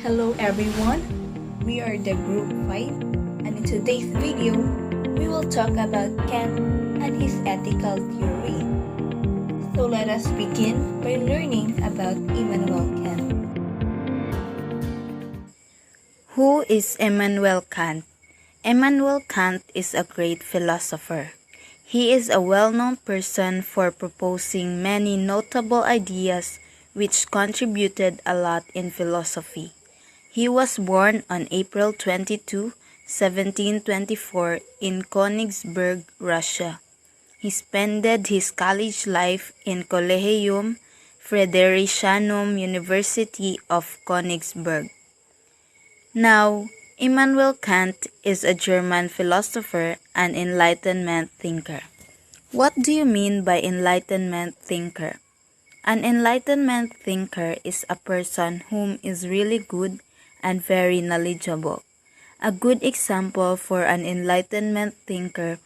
Hello everyone, we are the group 5 and in today's video, we will talk about Kant and his ethical theory. So let us begin by learning about Immanuel Kant. Who is Immanuel Kant? Immanuel Kant is a great philosopher. He is a well-known person for proposing many notable ideas which contributed a lot in philosophy. He was born on April 22, 1724 in Königsberg, Russia. He spent his college life in Collegium Fridericianum University of Königsberg. Now, Immanuel Kant is a German philosopher and Enlightenment thinker. What do you mean by Enlightenment thinker? An Enlightenment thinker is a person whom is really good and very knowledgeable. A good example for an Enlightenment thinker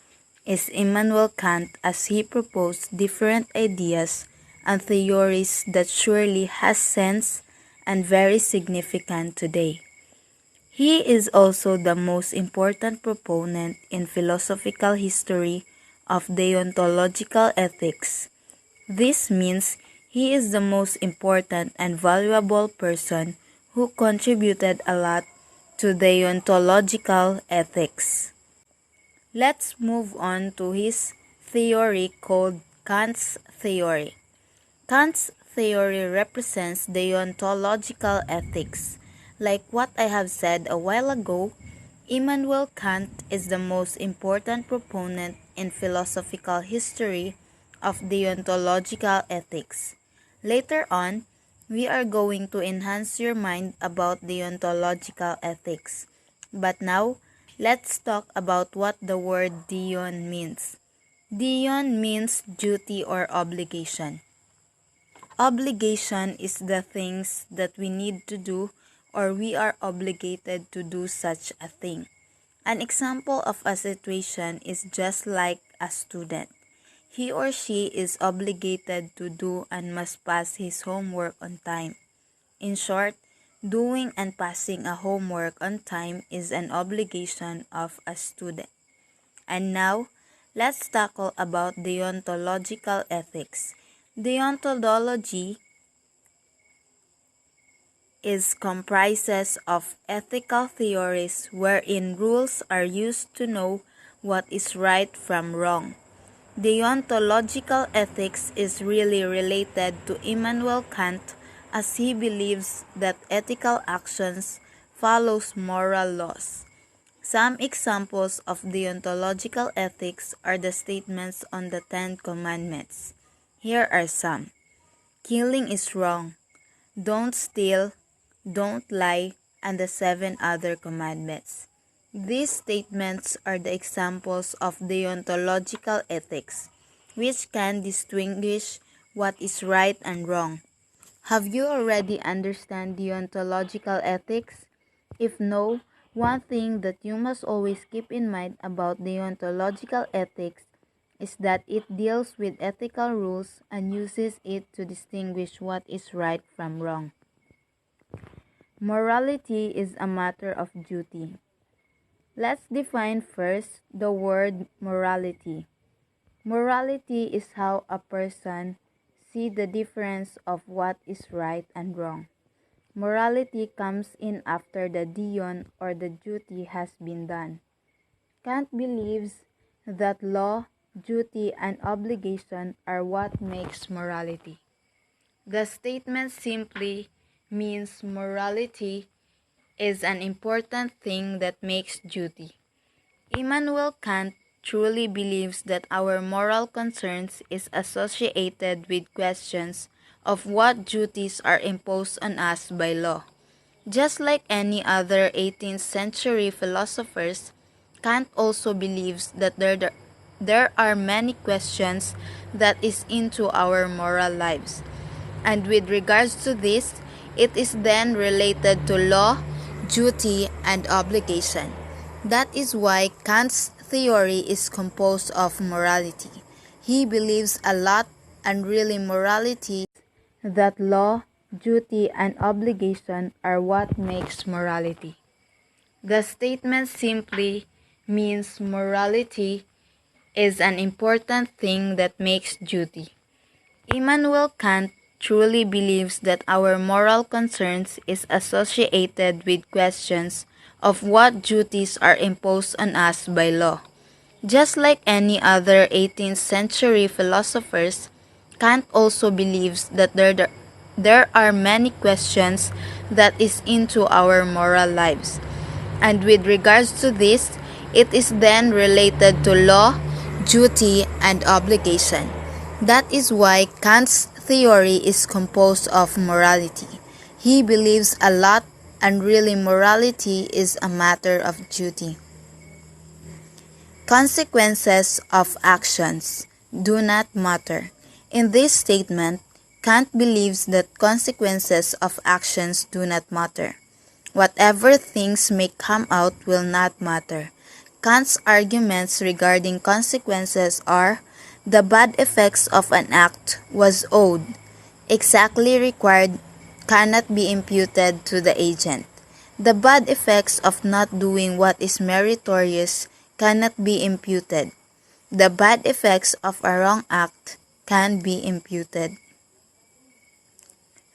is Immanuel Kant, as he proposed different ideas and theories that surely has sense and very significant today. He is also the most important proponent in philosophical history of deontological ethics. This means he is the most important and valuable person who contributed a lot to deontological ethics. Let's move on to his theory called Kant's theory. Kant's theory represents deontological ethics. Like what I have said a while ago, Immanuel Kant is the most important proponent in philosophical history of deontological ethics. Later on, we are going to enhance your mind about deontological ethics. But now, let's talk about what the word deon means. Deon means duty or obligation. Obligation is the things that we need to do or we are obligated to do such a thing. An example of a situation is just like a student. He or she is obligated to do and must pass his homework on time. In short, doing and passing a homework on time is an obligation of a student. And now, let's tackle about deontological ethics. Deontology comprises of ethical theories wherein rules are used to know what is right from wrong. Deontological ethics is really related to Immanuel Kant, as he believes that ethical actions follows moral laws. Some examples of deontological ethics are the statements on the 10 Commandments. Here are some. Killing is wrong. Don't steal. Don't lie, and the 7 other commandments. These statements are the examples of deontological ethics, which can distinguish what is right and wrong. Have you already understand deontological ethics? If no, one thing that you must always keep in mind about deontological ethics is that it deals with ethical rules and uses it to distinguish what is right from wrong. Morality is a matter of duty. Let's define first the word morality. Morality is how a person sees the difference of what is right and wrong. Morality comes in after the deon or the duty has been done. Kant believes that law, duty, and obligation are what makes morality. The statement simply means morality is an important thing that makes duty. Immanuel Kant truly believes that our moral concerns is associated with questions of what duties are imposed on us by law. Just like any other 18th century philosophers, Kant also believes that there are many questions that is into our moral lives. And with regards to this, it is then related to law, duty, and obligation. That is why Kant's theory is composed of morality. He believes a lot and really morality that law, duty, and obligation are what makes morality. The statement simply means morality is an important thing that makes duty. Immanuel Kant truly believes that our moral concerns is associated with questions of what duties are imposed on us by law. Just like any other 18th century philosophers, Kant also believes that there are many questions that is into our moral lives. And with regards to this, it is then related to law, duty, and obligation. That is why Kant's theory is composed of morality. He believes a lot, and really morality is a matter of duty. Consequences of actions do not matter. In this statement, Kant believes that consequences of actions do not matter. Whatever things may come out will not matter. Kant's arguments regarding consequences are: the bad effects of an act was owed, exactly required, cannot be imputed to the agent. The bad effects of not doing what is meritorious cannot be imputed. The bad effects of a wrong act can be imputed.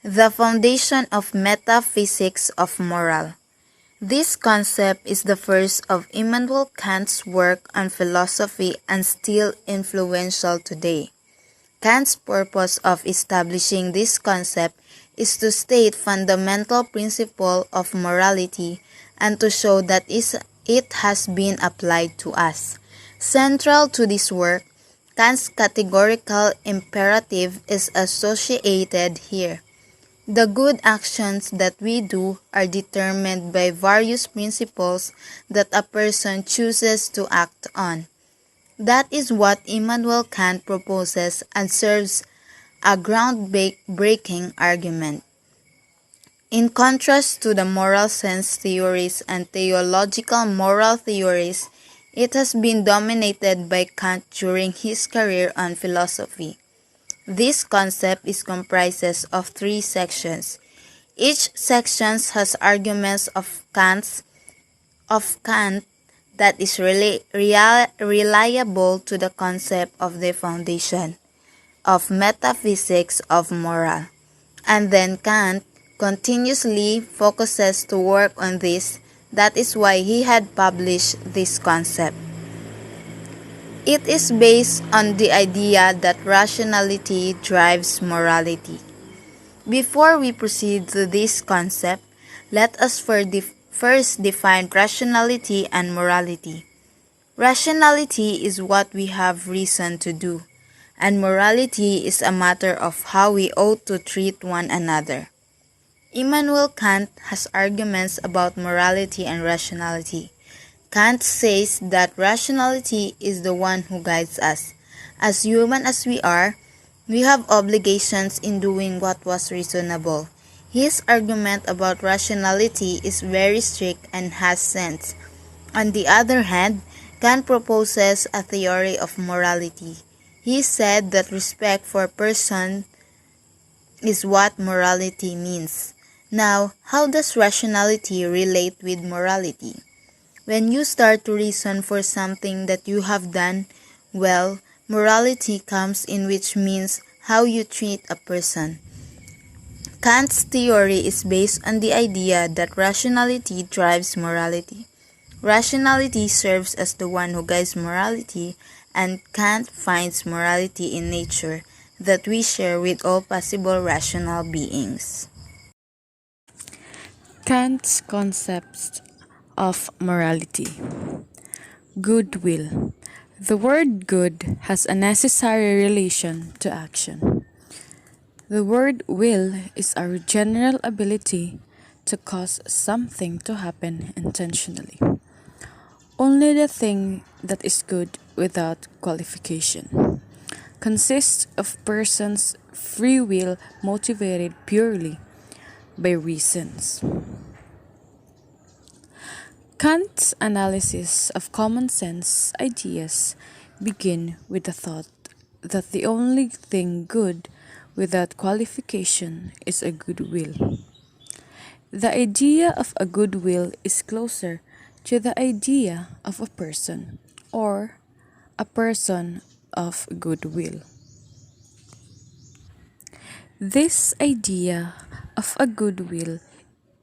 The foundation of metaphysics of moral. This concept is the first of Immanuel Kant's work on philosophy and still influential today. Kant's purpose of establishing this concept is to state fundamental principle of morality and to show that it has been applied to us. Central to this work, Kant's categorical imperative is associated here. The good actions that we do are determined by various principles that a person chooses to act on. That is what Immanuel Kant proposes and serves a groundbreaking argument. In contrast to the moral sense theories and theological moral theories, it has been dominated by Kant during his career on philosophy. This concept is comprises of 3 sections. Each section has arguments of Kant that is reliable to the concept of the foundation of metaphysics of moral. And then Kant continuously focuses to work on this. That is why he had published this concept. It is based on the idea that rationality drives morality. Before we proceed to this concept, let us first define rationality and morality. Rationality is what we have reason to do, and morality is a matter of how we ought to treat one another. Immanuel Kant has arguments about morality and rationality. Kant says that rationality is the one who guides us. As human as we are, we have obligations in doing what was reasonable. His argument about rationality is very strict and has sense. On the other hand, Kant proposes a theory of morality. He said that respect for person is what morality means. Now, how does rationality relate with morality? When you start to reason for something that you have done, well, morality comes in, which means how you treat a person. Kant's theory is based on the idea that rationality drives morality. Rationality serves as the one who guides morality, and Kant finds morality in nature that we share with all possible rational beings. Kant's concepts of morality. Goodwill. The word good has a necessary relation to action. The word will is our general ability to cause something to happen intentionally. Only the thing that is good without qualification consists of persons' free will motivated purely by reasons. Kant's analysis of common sense ideas begin with the thought that the only thing good without qualification is a good will. The idea of a good will is closer to the idea of a person or a person of goodwill. This idea of a goodwill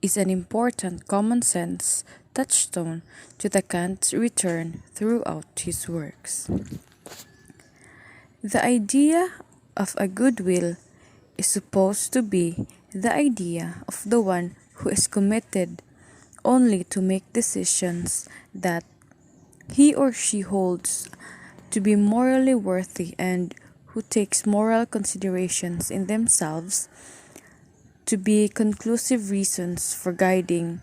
is an important common sense touchstone to the Kant's return throughout his works. The idea of a goodwill is supposed to be the idea of the one who is committed only to make decisions that he or she holds to be morally worthy and who takes moral considerations in themselves to be conclusive reasons for guiding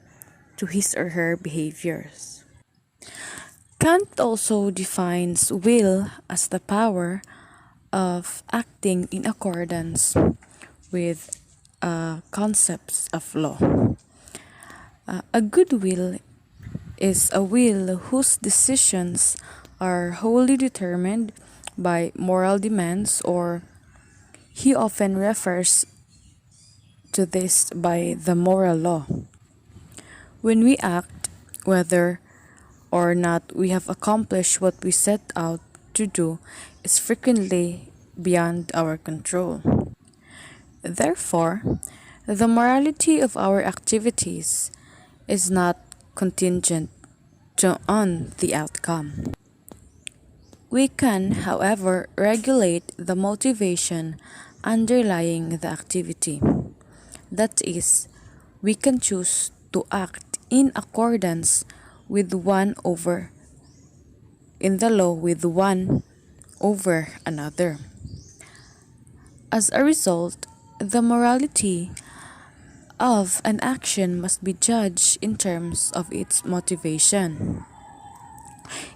to his or her behaviors. Kant also defines will as the power of acting in accordance with concepts of law. A good will is a will whose decisions are wholly determined by moral demands, or he often refers to this by the moral law. When we act, whether or not we have accomplished what we set out to do is frequently beyond our control. Therefore, the morality of our activities is not contingent on the outcome. We can, however, regulate the motivation underlying the activity. That is, we can choose to act in accordance with one over in the law with one over another. As a result, the morality of an action must be judged in terms of its motivation.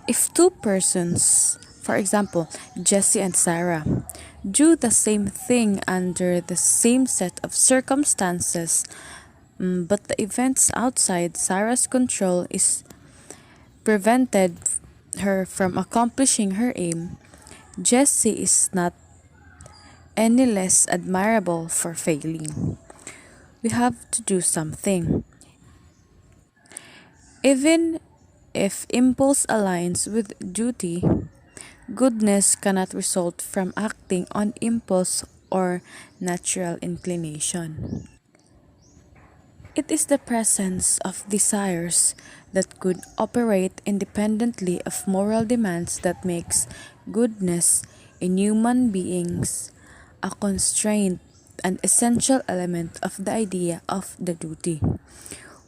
If two persons, for example, Jesse and Sarah, do the same thing under the same set of circumstances, but the events outside Sarah's control is prevented her from accomplishing her aim, Jesse is not any less admirable for failing. We have to do something. Even if impulse aligns with duty, goodness cannot result from acting on impulse or natural inclination. It is the presence of desires that could operate independently of moral demands that makes goodness in human beings a constraint and essential element of the idea of the duty.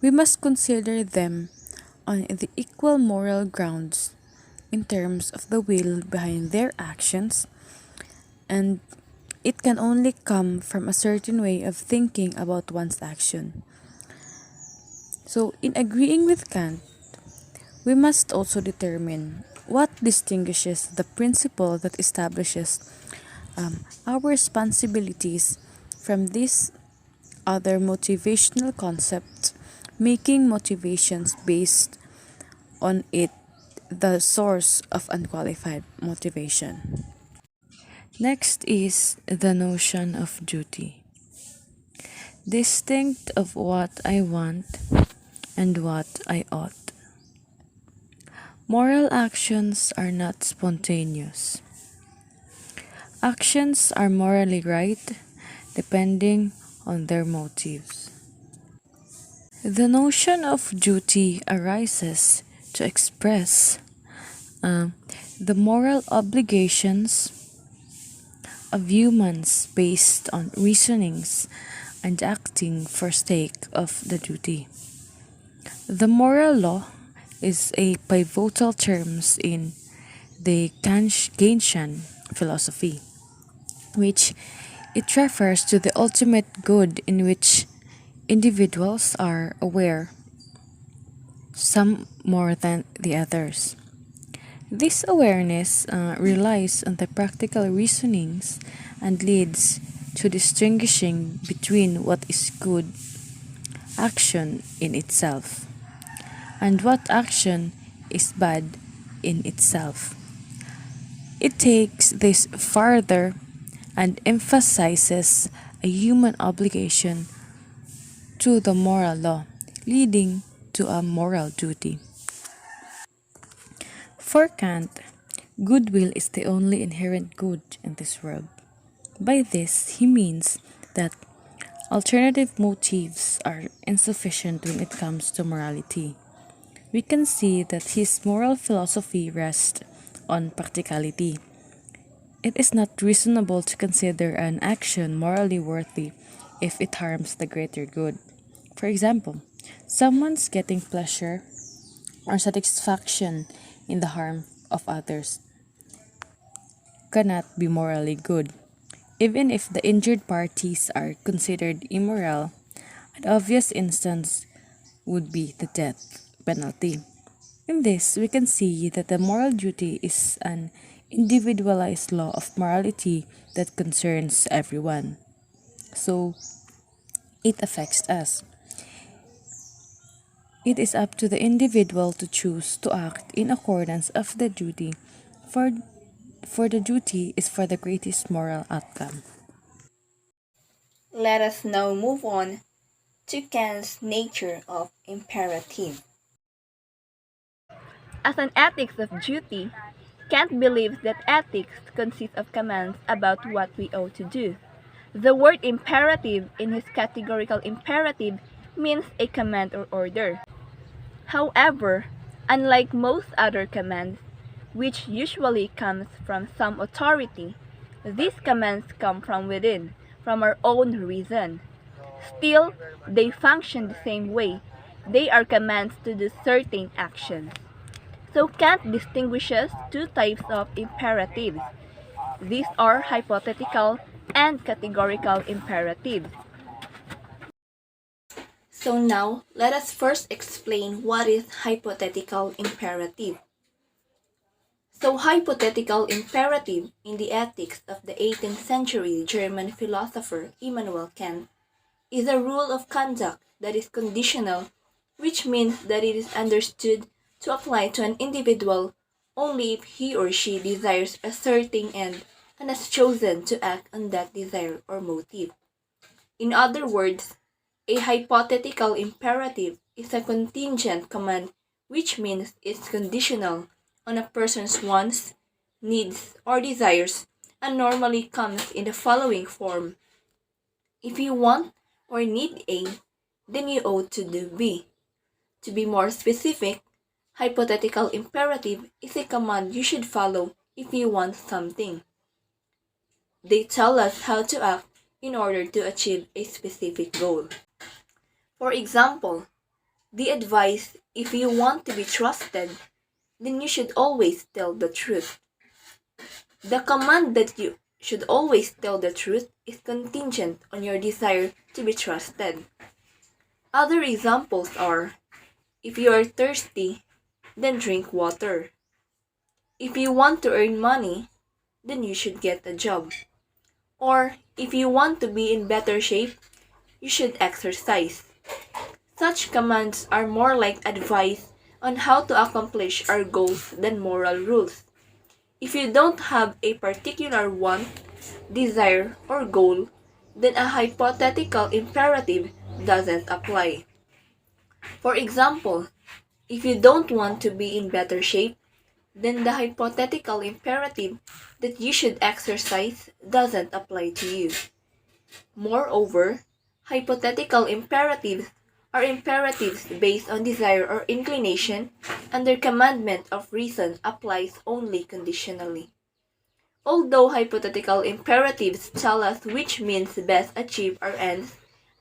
We must consider them on the equal moral grounds in terms of the will behind their actions, and it can only come from a certain way of thinking about one's action. So, in agreeing with Kant, we must also determine what distinguishes the principle that establishes our responsibilities from these other motivational concepts, making motivations based on it the source of unqualified motivation. Next is the notion of duty. Distinct of what I want and what I ought. Moral actions are not spontaneous. Actions are morally right depending on their motives. The notion of duty arises to express the moral obligations of humans based on reasonings and acting for sake of the duty. The moral law is a pivotal term in the Kantian philosophy, which it refers to the ultimate good in which individuals are aware, some more than the others. This awareness relies on the practical reasonings and leads to distinguishing between what is good action in itself and what action is bad in itself. It takes this farther and emphasizes a human obligation to the moral law, leading to a moral duty. For Kant, goodwill is the only inherent good in this world. By this, he means that alternative motives are insufficient when it comes to morality. We can see that his moral philosophy rests on practicality. It is not reasonable to consider an action morally worthy if it harms the greater good. For example, someone's getting pleasure or satisfaction in the harm of others cannot be morally good. Even if the injured parties are considered immoral, an obvious instance would be the death penalty. In this, we can see that the moral duty is an individualized law of morality that concerns everyone. So, it affects us. It is up to the individual to choose to act in accordance of the duty, for, for the duty is for the greatest moral outcome. Let us now move on to Kant's nature of imperative. As an ethics of duty, Kant believes that ethics consists of commands about what we ought to do. The word imperative in his categorical imperative means a command or order. However, unlike most other commands, which usually comes from some authority, these commands come from within, from our own reason. Still, they function the same way. They are commands to do certain actions. So Kant distinguishes two types of imperatives. These are hypothetical and categorical imperatives. So now, let us first explain what is hypothetical imperative. So hypothetical imperative in the ethics of the 18th century German philosopher Immanuel Kant is a rule of conduct that is conditional, which means that it is understood to apply to an individual only if he or she desires a certain end and has chosen to act on that desire or motive. In other words, a hypothetical imperative is a contingent command, which means it's conditional on a person's wants, needs, or desires, and normally comes in the following form. If you want or need A, then you ought to do B. To be more specific, hypothetical imperative is a command you should follow if you want something. They tell us how to act in order to achieve a specific goal. For example, the advice, if you want to be trusted, then you should always tell the truth. The command that you should always tell the truth is contingent on your desire to be trusted. Other examples are, if you are thirsty, then drink water. If you want to earn money, then you should get a job. Or, if you want to be in better shape, you should exercise. Such commands are more like advice on how to accomplish our goals than moral rules. If you don't have a particular want, desire, or goal, then a hypothetical imperative doesn't apply. For example, if you don't want to be in better shape, then the hypothetical imperative that you should exercise doesn't apply to you. Moreover, hypothetical imperatives are imperatives based on desire or inclination, and their commandment of reason applies only conditionally. Although hypothetical imperatives tell us which means best achieve our ends,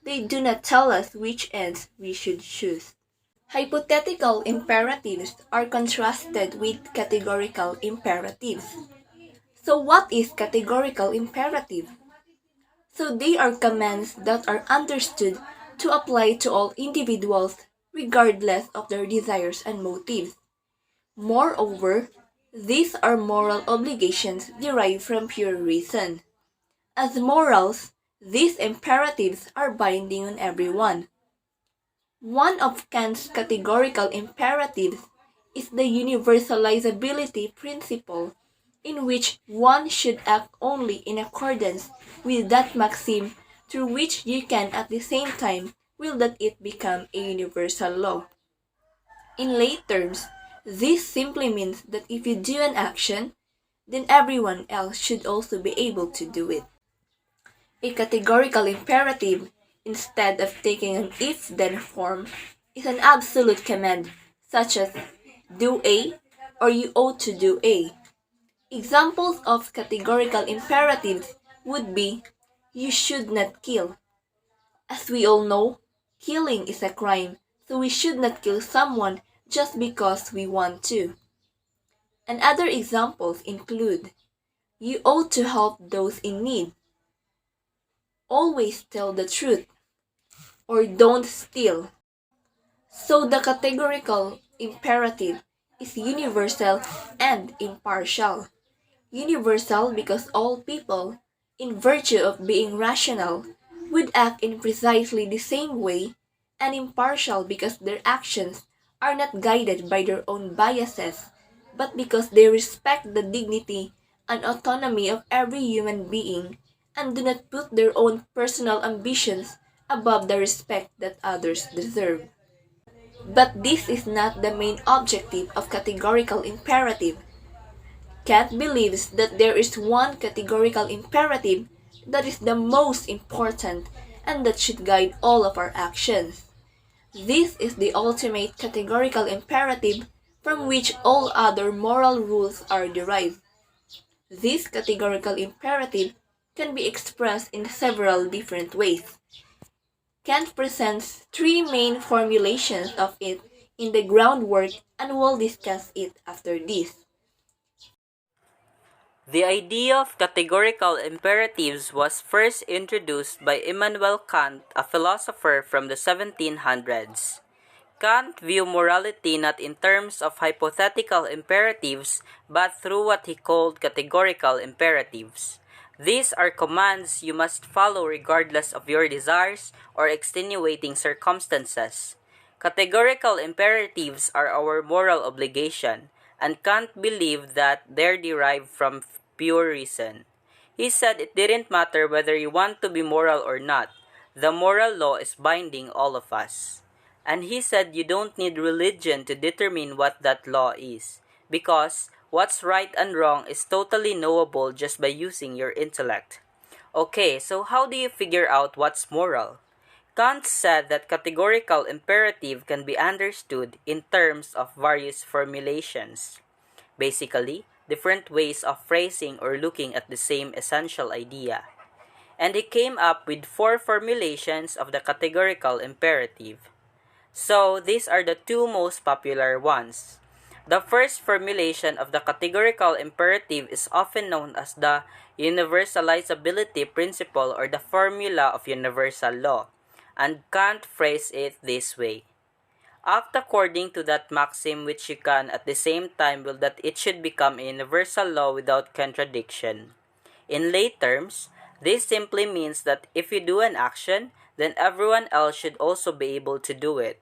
they do not tell us which ends we should choose. Hypothetical imperatives are contrasted with categorical imperatives. So what is categorical imperative? So they are commands that are understood to apply to all individuals regardless of their desires and motives. Moreover, these are moral obligations derived from pure reason. As morals, these imperatives are binding on everyone. One of Kant's categorical imperatives is the universalizability principle, in which one should act only in accordance with that maxim through which you can at the same time will that it become a universal law. In lay terms, this simply means that if you do an action, then everyone else should also be able to do it. A categorical imperative, instead of taking an if-then form, is an absolute command, such as do A or you ought to do A. Examples of categorical imperatives would be you should not kill. As we all know, killing is a crime, so we should not kill someone just because we want to. And other examples include you ought to help those in need, always tell the truth, or don't steal. So the categorical imperative is universal and impartial. Universal because all people, in virtue of being rational, would act in precisely the same way, and impartial because their actions are not guided by their own biases, but because they respect the dignity and autonomy of every human being and do not put their own personal ambitions above the respect that others deserve. But this is not the main objective of categorical imperative. Kant believes that there is one categorical imperative that is the most important and that should guide all of our actions. This is the ultimate categorical imperative from which all other moral rules are derived. This categorical imperative can be expressed in several different ways. Kant presents three main formulations of it in the groundwork and we'll discuss it after this. The idea of categorical imperatives was first introduced by Immanuel Kant, a philosopher from the 1700s. Kant viewed morality not in terms of hypothetical imperatives but through what he called categorical imperatives. These are commands you must follow regardless of your desires or extenuating circumstances. Categorical imperatives are our moral obligation, and Kant believed that they're derived from pure reason. He said it didn't matter whether you want to be moral or not. The moral law is binding all of us. And he said you don't need religion to determine what that law is, because what's right and wrong is totally knowable just by using your intellect. Okay, so how do you figure out what's moral? Kant said that categorical imperative can be understood in terms of various formulations. Basically, different ways of phrasing or looking at the same essential idea. And he came up with four formulations of the categorical imperative. So, these are the two most popular ones. The first formulation of the categorical imperative is often known as the universalizability principle or the formula of universal law, and Kant phrased it this way. Act according to that maxim which you can at the same time will that it should become a universal law without contradiction. In lay terms, this simply means that if you do an action, then everyone else should also be able to do it.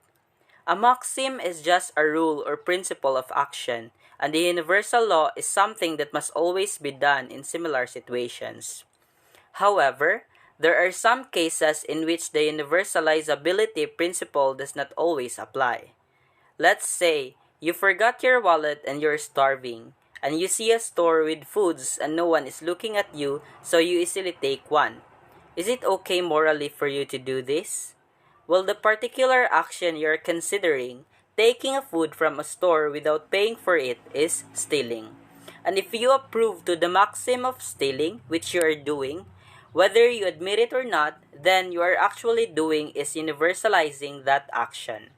A maxim is just a rule or principle of action, and the universal law is something that must always be done in similar situations. However, there are some cases in which the universalizability principle does not always apply. Let's say you forgot your wallet and you're starving, and you see a store with foods and no one is looking at you, so you easily take one. Is it okay morally for you to do this? Well, the particular action you're considering, taking a food from a store without paying for it, is stealing. And if you approve to the maxim of stealing, which you are doing, whether you admit it or not, then you are actually doing is universalizing that action.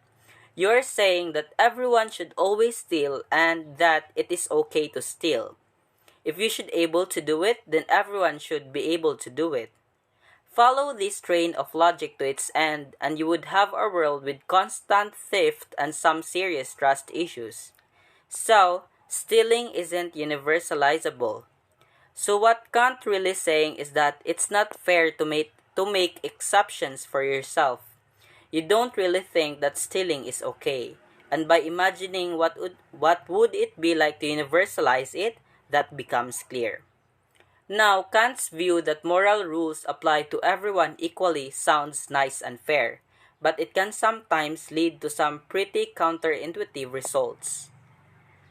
You are saying that everyone should always steal and that it is okay to steal. If you should able to do it, then everyone should be able to do it. Follow this train of logic to its end, and you would have a world with constant theft and some serious trust issues. So, stealing isn't universalizable. So what Kant really saying is that it's not fair to make exceptions for yourself. You don't really think that stealing is okay, and by imagining what would it be like to universalize it, that becomes clear. Now, Kant's view that moral rules apply to everyone equally sounds nice and fair, but it can sometimes lead to some pretty counterintuitive results.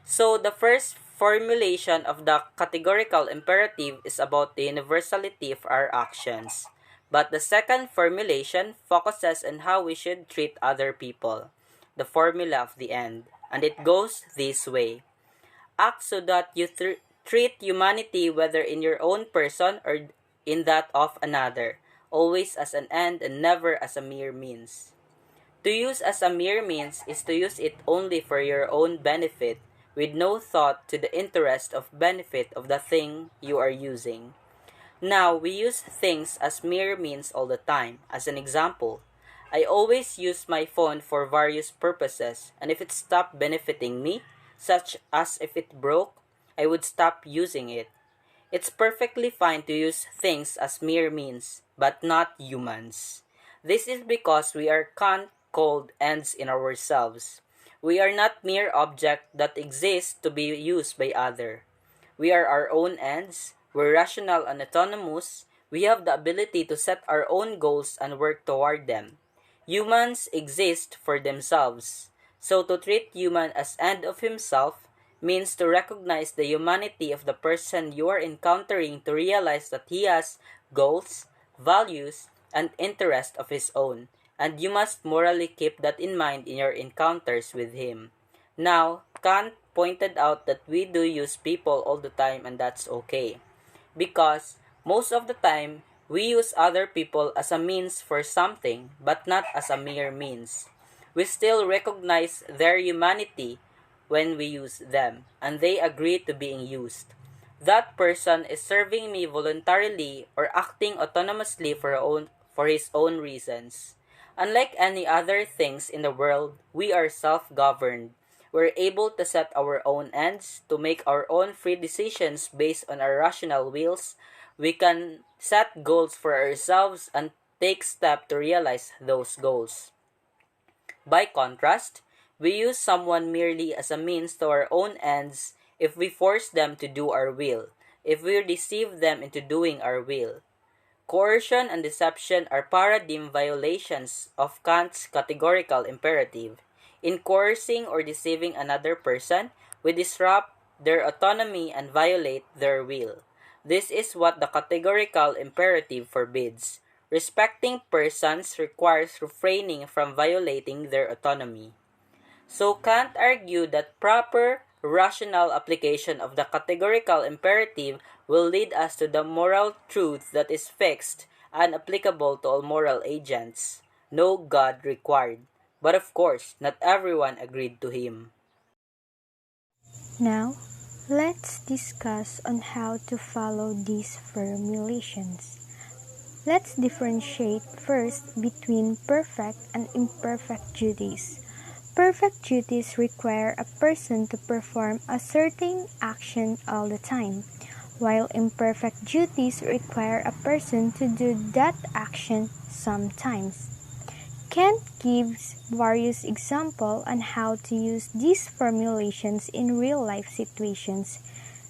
So, the first formulation of the categorical imperative is about the universality of our actions, but the second formulation focuses on how we should treat other people, the formula of the end, and it goes this way. Act so that you treat humanity, whether in your own person or in that of another, always as an end and never as a mere means. To use as a mere means is to use it only for your own benefit, with no thought to the interest of benefit of the thing you are using. Now, we use things as mere means all the time. As an example, I always use my phone for various purposes, and if it stopped benefiting me, such as if it broke, I would stop using it. It's perfectly fine to use things as mere means, but not humans. This is because we are called ends in ourselves. We are not mere objects that exist to be used by others. We are our own ends. We're rational and autonomous. We have the ability to set our own goals and work toward them. Humans exist for themselves. So to treat human as end of himself means to recognize the humanity of the person you are encountering, to realize that he has goals, values, and interests of his own, and you must morally keep that in mind in your encounters with him. Now, Kant pointed out that we do use people all the time, and that's okay, because most of the time we use other people as a means for something, but not as a mere means. We still recognize their humanity when we use them, and they agree to being used. That person is serving me voluntarily or acting autonomously for his own reasons. Unlike any other things in the world, we are self-governed. We're able to set our own ends, to make our own free decisions based on our rational wills. We can set goals for ourselves and take steps to realize those goals. By contrast, we use someone merely as a means to our own ends if we force them to do our will, if we deceive them into doing our will. Coercion and deception are paradigm violations of Kant's categorical imperative. In coercing or deceiving another person, we disrupt their autonomy and violate their will. This is what the categorical imperative forbids. Respecting persons requires refraining from violating their autonomy. So Kant argued that proper rational application of the categorical imperative will lead us to the moral truth that is fixed and applicable to all moral agents. No God required. But of course, not everyone agreed to him. Now, let's discuss on how to follow these formulations. Let's differentiate first between perfect and imperfect duties. Perfect duties require a person to perform a certain action all the time, while imperfect duties require a person to do that action sometimes. Kant gives various examples on how to use these formulations in real-life situations,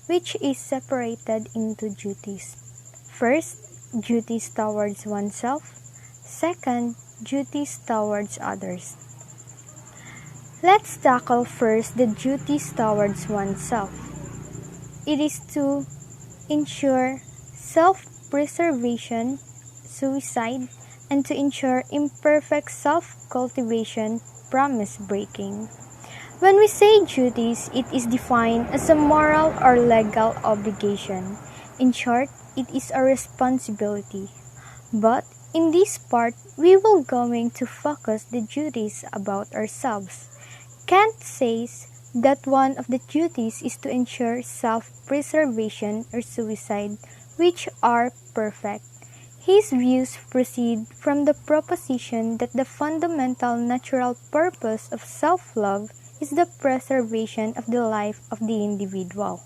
which is separated into duties. First, duties towards oneself. Second, duties towards others. Let's tackle first the duties towards oneself. It is to ensure self-preservation, suicide, and to ensure imperfect self-cultivation, promise-breaking. When we say duties, it is defined as a moral or legal obligation. In short, it is a responsibility. But in this part, we will going to focus the duties about ourselves. Kant says that one of the duties is to ensure self-preservation or suicide, which are perfect. His views proceed from the proposition that the fundamental natural purpose of self-love is the preservation of the life of the individual.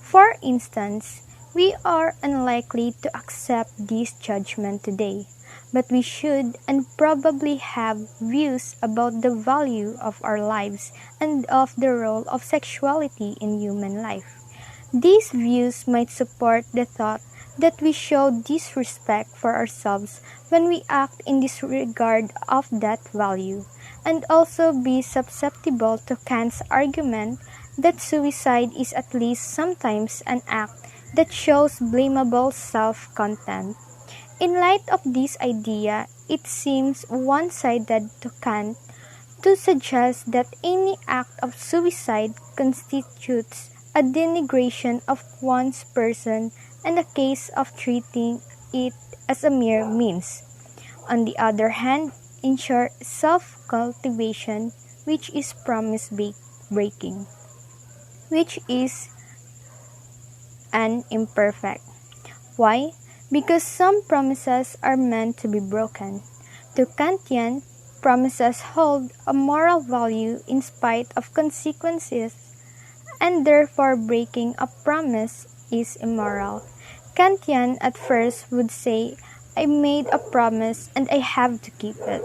For instance, we are unlikely to accept this judgment today, but we should and probably have views about the value of our lives and of the role of sexuality in human life. These views might support the thought that we show disrespect for ourselves when we act in disregard of that value, and also be susceptible to Kant's argument that suicide is at least sometimes an act that shows blamable self-contempt. In light of this idea, it seems one-sided to Kant to suggest that any act of suicide constitutes a denigration of one's person and a case of treating it as a mere means. On the other hand, ensure self-cultivation, which is promise breaking, which is an imperfect. Why? Because some promises are meant to be broken. To Kantian, promises hold a moral value in spite of consequences, and therefore breaking a promise is immoral. Kantian at first would say, I made a promise and I have to keep it.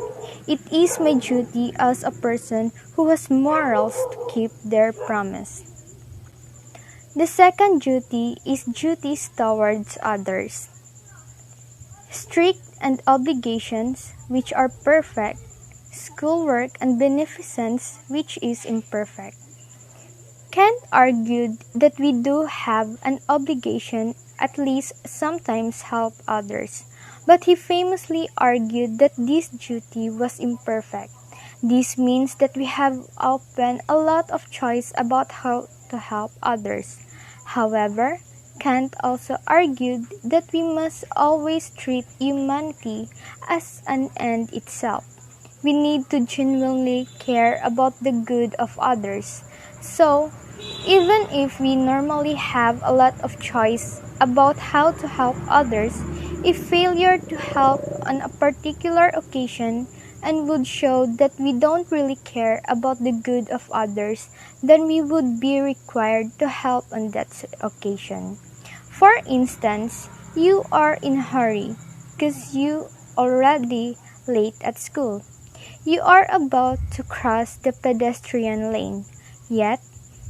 It is my duty as a person who has morals to keep their promise. The second duty is duties towards others. Strict and obligations, which are perfect, schoolwork and beneficence, which is imperfect. Kant argued that we do have an obligation at least sometimes help others, but he famously argued that this duty was imperfect. This means that we have often a lot of choice about how to help others. However, Kant also argued that we must always treat humanity as an end itself. We need to genuinely care about the good of others. So, even if we normally have a lot of choice about how to help others, if failure to help on a particular occasion and would show that we don't really care about the good of others, then we would be required to help on that occasion. For instance, you are in a hurry because you already late at school. You are about to cross the pedestrian lane, yet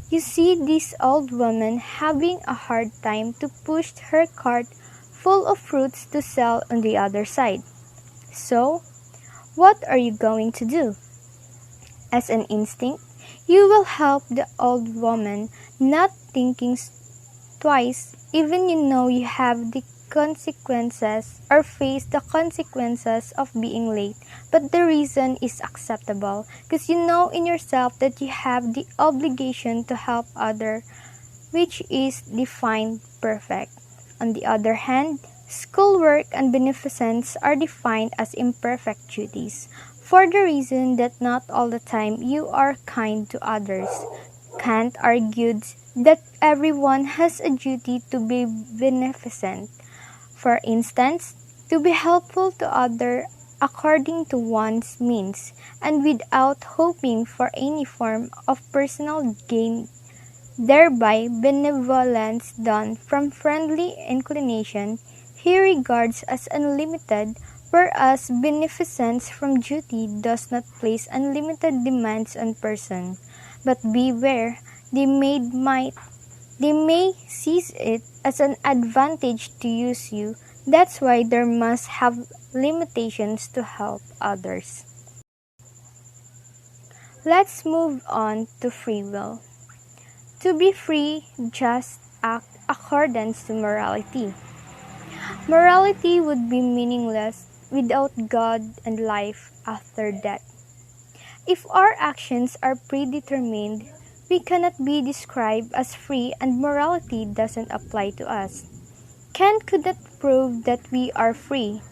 you see this old woman having a hard time to push her cart full of fruits to sell on the other side. So, what are you going to do? As an instinct, you will help the old woman, not thinking twice, even you know you have the consequences or face the consequences of being late, but the reason is acceptable because you know in yourself that you have the obligation to help other, which is defined perfect. On the other hand, schoolwork and beneficence are defined as imperfect duties, for the reason that not all the time you are kind to others. Kant argued that everyone has a duty to be beneficent. For instance, to be helpful to others according to one's means and without hoping for any form of personal gain, thereby benevolence done from friendly inclination he regards as unlimited, whereas beneficence from duty does not place unlimited demands on person. But beware, they may seize it as an advantage to use you. That's why there must have limitations to help others. Let's move on to free will. To be free, just act accordance to morality. Morality would be meaningless without God and life after death. If our actions are predetermined, we cannot be described as free and morality doesn't apply to us. Kant could not prove that we are free.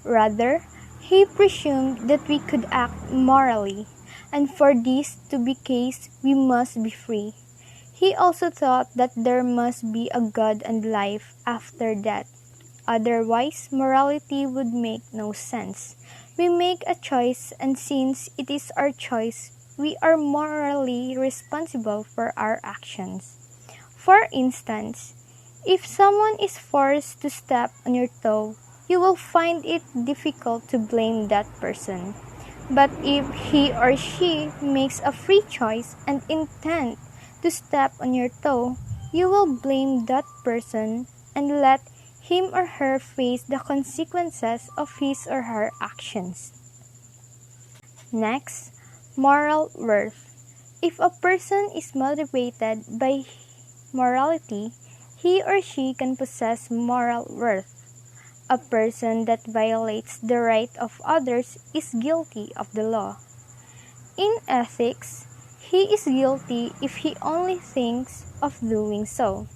Rather, he presumed that we could act morally, and for this to be case, we must be free. He also thought that there must be a God and life after death. Otherwise, morality would make no sense. We make a choice, and since it is our choice, we are morally responsible for our actions. For instance, if someone is forced to step on your toe, you will find it difficult to blame that person. But if he or she makes a free choice and intend to step on your toe, you will blame that person and let him or her face the consequences of his or her actions. Next, moral worth. If a person is motivated by morality, he or she can possess moral worth. A person that violates the right of others is guilty of the law. In ethics, he is guilty if he only thinks of doing so.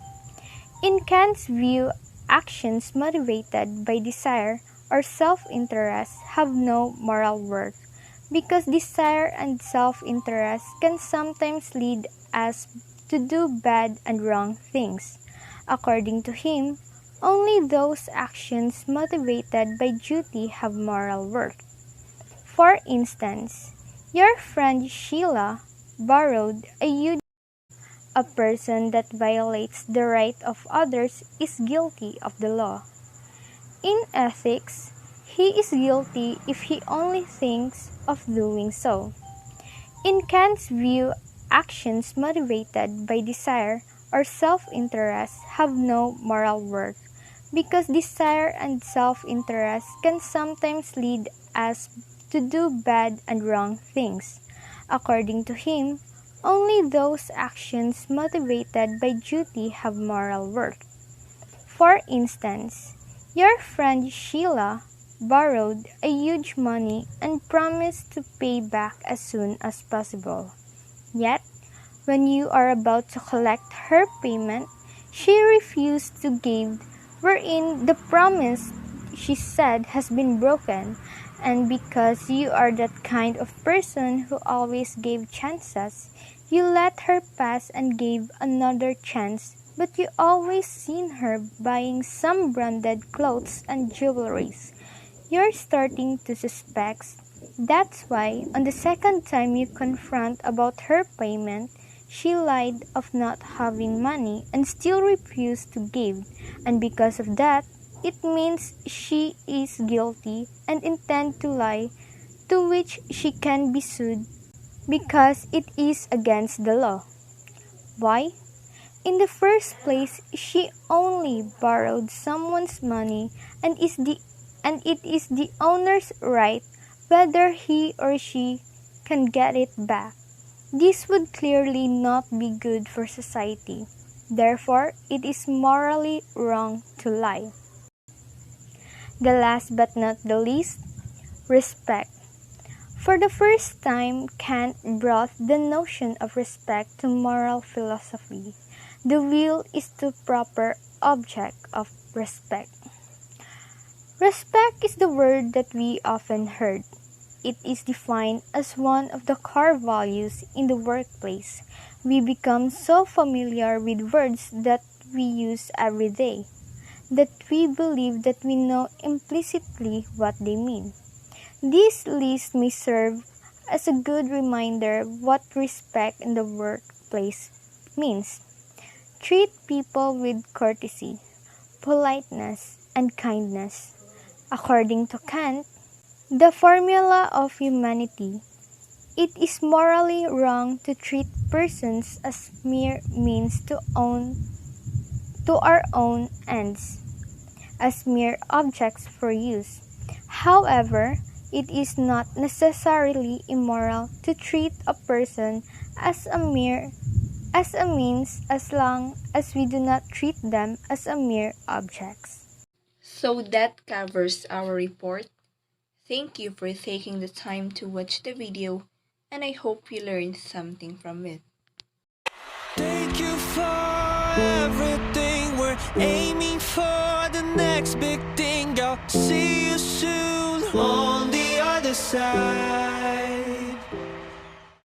In Kant's view, actions motivated by desire or self-interest have no moral worth, because desire and self-interest can sometimes lead us to do bad and wrong things. According to him, only those actions motivated by duty have moral worth. For instance, your friend Sheila borrowed a huge. A person that violates the right of others is guilty of the law. In ethics, he is guilty if he only thinks of doing so. In Kant's view, actions motivated by desire or self-interest have no moral worth, because desire and self-interest can sometimes lead us to do bad and wrong things. According to him, only those actions motivated by duty have moral worth. For instance, your friend Sheila borrowed a huge money and promised to pay back as soon as possible. Yet, when you are about to collect her payment, she refused to give, wherein the promise she said has been broken, and because you are that kind of person who always gave chances, you let her pass and gave another chance, but you always seen her buying some branded clothes and jewelries. You're starting to suspect. That's why, on the second time you confront about her payment, she lied of not having money and still refused to give, and because of that, it means she is guilty and intend to lie, to which she can be sued because it is against the law. Why? In the first place, she only borrowed someone's money and it is the owner's right whether he or she can get it back. This would clearly not be good for society. Therefore, it is morally wrong to lie. The last but not the least, respect. For the first time, Kant brought the notion of respect to moral philosophy. The will is the proper object of respect. Respect is the word that we often heard. It is defined as one of the core values in the workplace. We become so familiar with words that we use every day that we believe that we know implicitly what they mean. This list may serve as a good reminder what respect in the workplace means. Treat people with courtesy, politeness, and kindness. According to Kant, the formula of humanity, it is morally wrong to treat persons as mere means to our own ends, as mere objects for use. However, it is not necessarily immoral to treat a person as a means as long as we do not treat them as a mere objects. So that covers our report. Thank you for taking the time to watch the video, and I hope you learned something from it. Thank you for everything. We're aiming for the next big thing. I'll see you soon on the other side.